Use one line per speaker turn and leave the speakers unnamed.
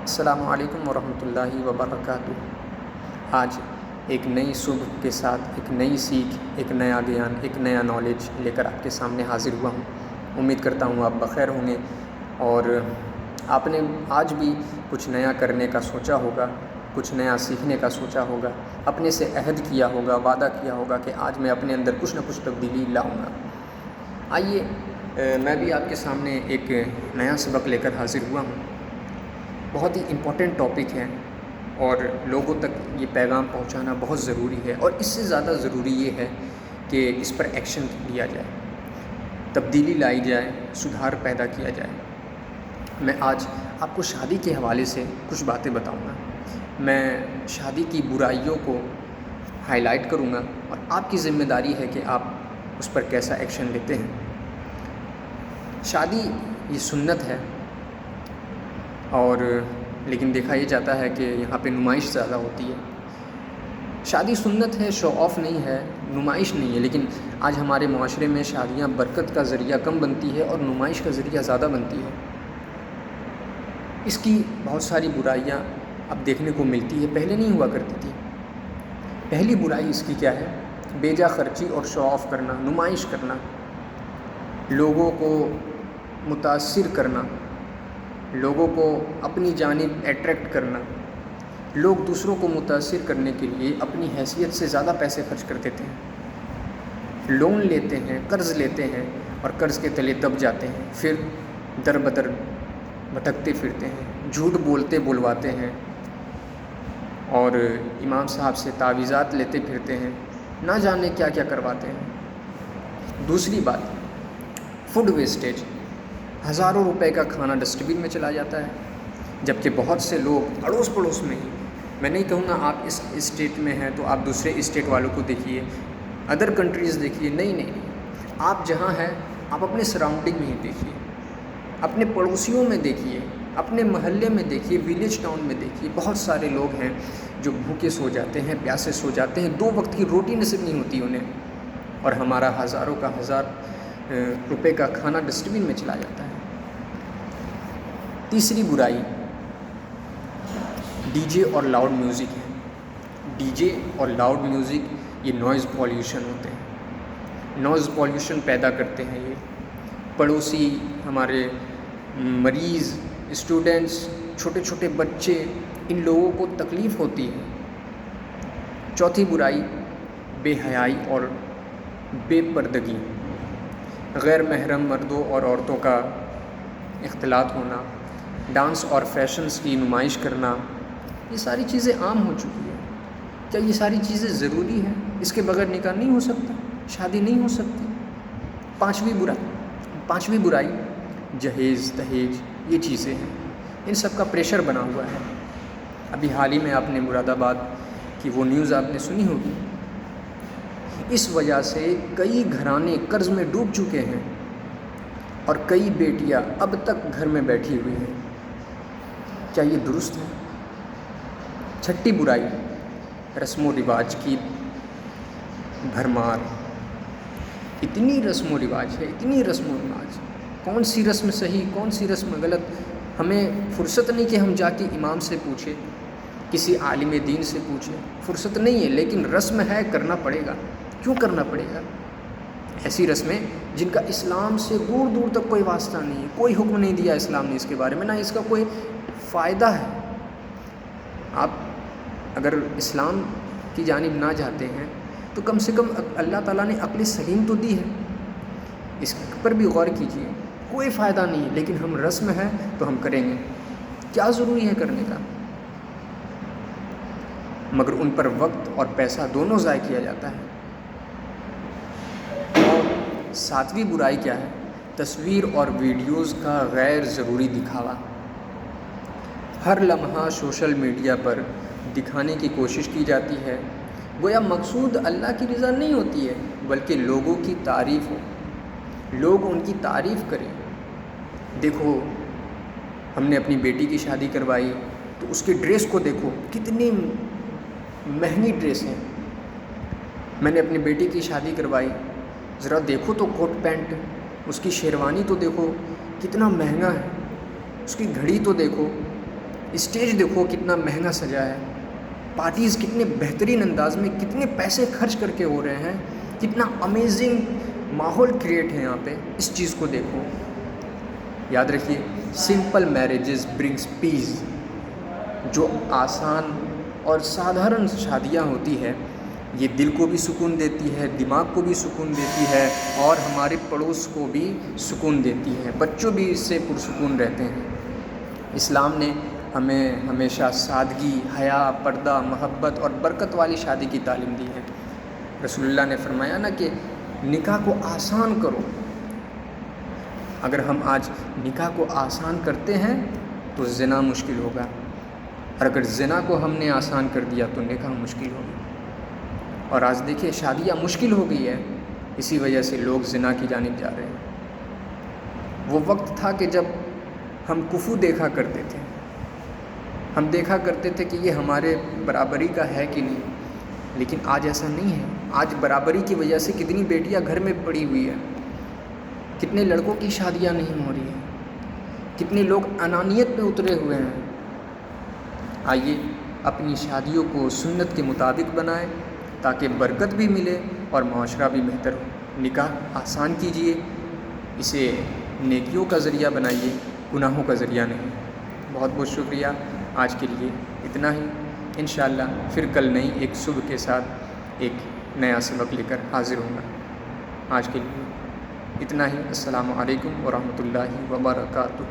السلام علیکم ورحمۃ اللہ وبرکاتہ۔ آج ایک نئی صبح کے ساتھ ایک نئی سیکھ، ایک نیا گیان، ایک نیا نالج لے کر آپ کے سامنے حاضر ہوا ہوں۔ امید کرتا ہوں آپ بخیر ہوں گے اور آپ نے آج بھی کچھ نیا کرنے کا سوچا ہوگا، کچھ نیا سیکھنے کا سوچا ہوگا، اپنے سے عہد کیا ہوگا، وعدہ کیا ہوگا کہ آج میں اپنے اندر کچھ نہ کچھ تبدیلی لاؤں گا۔ آئیے میں بھی آپ کے سامنے ایک نیا سبق لے کر حاضر ہوا ہوں۔ بہت ہی امپورٹنٹ ٹاپک ہے اور لوگوں تک یہ پیغام پہنچانا بہت ضروری ہے، اور اس سے زیادہ ضروری یہ ہے کہ اس پر ایکشن لیا جائے، تبدیلی لائی جائے، سدھار پیدا کیا جائے۔ میں آج آپ کو شادی کے حوالے سے کچھ باتیں بتاؤں گا۔ میں شادی کی برائیوں کو ہائی لائٹ کروں گا اور آپ کی ذمہ داری ہے کہ آپ اس پر کیسا ایکشن لیتے ہیں۔ شادی یہ سنت ہے، اور لیکن دیکھا یہ جاتا ہے کہ یہاں پہ نمائش زیادہ ہوتی ہے۔ شادی سنت ہے، شو آف نہیں ہے، نمائش نہیں ہے، لیکن آج ہمارے معاشرے میں شادیاں برکت کا ذریعہ کم بنتی ہے اور نمائش کا ذریعہ زیادہ بنتی ہے۔ اس کی بہت ساری برائیاں اب دیکھنے کو ملتی ہے، پہلے نہیں ہوا کرتی تھی۔ پہلی برائی اس کی کیا ہے؟ بیجا خرچی اور شو آف کرنا، نمائش کرنا، لوگوں کو متاثر کرنا، لوگوں کو اپنی جانب اٹریکٹ کرنا۔ لوگ دوسروں کو متاثر کرنے کے لیے اپنی حیثیت سے زیادہ پیسے خرچ کر دیتے ہیں، لون لیتے ہیں، قرض لیتے ہیں اور قرض کے تلے دب جاتے ہیں، پھر در بدر بھٹکتے پھرتے ہیں، جھوٹ بولواتے ہیں اور امام صاحب سے تعویذات لیتے پھرتے ہیں، نہ جانے کیا کیا کرواتے ہیں۔ دوسری بات، فوڈ ویسٹیج۔ ہزاروں روپے کا کھانا ڈسٹ بن میں چلا جاتا ہے، جبکہ بہت سے لوگ اڑوس پڑوس میں ہی، میں نہیں کہوں گا آپ اس اسٹیٹ میں ہیں تو آپ دوسرے اسٹیٹ والوں کو دیکھیے، ادر کنٹریز دیکھیے، نہیں، آپ جہاں ہیں آپ اپنے سراؤنڈنگ میں ہی دیکھیے، اپنے پڑوسیوں میں دیکھیے، اپنے محلے میں دیکھیے، ویلیج ٹاؤن میں دیکھیے، بہت سارے لوگ ہیں جو بھوکے سو جاتے ہیں، پیاسے سو جاتے ہیں، 2 وقت کی روٹی نصیب نہیں ہوتی انہیں، اور ہمارا ہزاروں کا ہزار روپے کا کھانا ڈسٹ بن میں چلا جاتا ہے۔ تیسری برائی ڈی جے اور لاؤڈ میوزک ہے۔ ڈی جے اور لاؤڈ میوزک یہ نوائز پولیوشن ہوتے ہیں، نوائز پولیوشن پیدا کرتے ہیں۔ یہ پڑوسی، ہمارے مریض، اسٹوڈنٹس، چھوٹے چھوٹے بچے، ان لوگوں کو تکلیف ہوتی ہے۔ چوتھی برائی بے حیائی اور بے پردگی، غیر محرم مردوں اور عورتوں کا اختلاط ہونا، ڈانس اور فیشنز کی نمائش کرنا، یہ ساری چیزیں عام ہو چکی ہیں۔ کیا یہ ساری چیزیں ضروری ہیں؟ اس کے بغیر نکاح نہیں ہو سکتا، شادی نہیں ہو سکتی۔ پانچویں برائی جہیز تہیج، یہ چیزیں ہیں، ان سب کا پریشر بنا ہوا ہے۔ ابھی حال ہی میں آپ نے مراد آباد کی وہ نیوز آپ نے سنی ہوگی، اس وجہ سے کئی گھرانے قرض میں ڈوب چکے ہیں اور کئی بیٹیاں اب تک گھر میں بیٹھی ہوئی ہیں۔ کیا یہ درست ہے؟ چھٹی برائی رسم و رواج کی بھرمار۔ اتنی رسم و رواج ہے، اتنی رسم و رواج، کون سی رسم صحیح، کون سی رسم غلط، ہمیں فرصت نہیں کہ ہم جا کے امام سے پوچھیں، کسی عالم دین سے پوچھیں، فرصت نہیں ہے، لیکن رسم ہے، کرنا پڑے گا۔ کیوں کرنا پڑے گا؟ ایسی رسمیں جن کا اسلام سے دور دور تک کوئی واسطہ نہیں ہے، کوئی حکم نہیں دیا اسلام نے اس کے بارے میں، نہ اس کا کوئی فائدہ ہے۔ آپ اگر اسلام کی جانب نہ جاتے ہیں تو کم سے کم اللہ تعالیٰ نے عقل سلیم تو دی ہے، اس پر بھی غور کیجیے۔ کوئی فائدہ نہیں، لیکن ہم رسم ہے تو ہم کریں گے۔ کیا ضروری ہے کرنے کا؟ مگر ان پر وقت اور پیسہ دونوں ضائع کیا جاتا ہے۔ اور 7ویں برائی کیا ہے؟ تصویر اور ویڈیوز کا غیر ضروری دکھاوا۔ ہر لمحہ سوشل میڈیا پر دکھانے کی کوشش کی جاتی ہے، گویا مقصود اللہ کی رضا نہیں ہوتی ہے بلکہ لوگوں کی تعریف ہو، لوگ ان کی تعریف کریں۔ دیکھو، ہم نے اپنی بیٹی کی شادی کروائی تو اس کے ڈریس کو دیکھو، کتنی مہنگی ڈریس ہیں۔ میں نے اپنی بیٹی کی شادی کروائی، ذرا دیکھو تو کوٹ پینٹ، اس کی شیروانی تو دیکھو کتنا مہنگا ہے، اس کی گھڑی تو دیکھو، اسٹیج دیکھو کتنا مہنگا سجا ہے، پارٹیز کتنے بہترین انداز میں کتنے پیسے خرچ کر کے ہو رہے ہیں، کتنا امیزنگ ماحول کریٹ ہے یہاں پہ، اس چیز کو دیکھو۔ یاد رکھیے سمپل میرجز برنگس پیس، جو آسان اور سادھارن شادیاں ہوتی ہے یہ دل کو بھی سکون دیتی ہے، دماغ کو بھی سکون دیتی ہے، اور ہمارے پڑوس کو بھی سکون دیتی ہے، بچوں بھی اس سے پرسکون رہتے ہیں۔ اسلام نے ہمیں ہمیشہ سادگی، حیا، پردہ، محبت اور برکت والی شادی کی تعلیم دی ہے۔ رسول اللہ نے فرمایا نا کہ نکاح کو آسان کرو۔ اگر ہم آج نکاح کو آسان کرتے ہیں تو زنا مشکل ہوگا، اور اگر زنا کو ہم نے آسان کر دیا تو نکاح مشکل ہوگا۔ اور آج دیکھیے شادیاں مشکل ہو گئی ہے، اسی وجہ سے لوگ زنا کی جانب جا رہے ہیں۔ وہ وقت تھا کہ جب ہم کفو دیکھا کرتے تھے، ہم دیکھا کرتے تھے کہ یہ ہمارے برابری کا ہے کہ نہیں، لیکن آج ایسا نہیں ہے۔ آج برابری کی وجہ سے کتنی بیٹیاں گھر میں پڑی ہوئی ہیں، کتنے لڑکوں کی شادیاں نہیں ہو رہی ہیں، کتنے لوگ انانیت پہ اترے ہوئے ہیں۔ آئیے اپنی شادیوں کو سنت کے مطابق بنائیں تاکہ برکت بھی ملے اور معاشرہ بھی بہتر ہو۔ نکاح آسان کیجیے، اسے نیکیوں کا ذریعہ بنائیے، گناہوں کا ذریعہ نہیں۔ بہت بہت شکریہ، آج کے لیے اتنا ہی۔ انشاءاللہ پھر کل نئی ایک صبح کے ساتھ ایک نیا سبق لے کر حاضر ہوں گا۔ آج کے لیے اتنا ہی۔ السلام علیکم ورحمۃ اللہ وبرکاتہ۔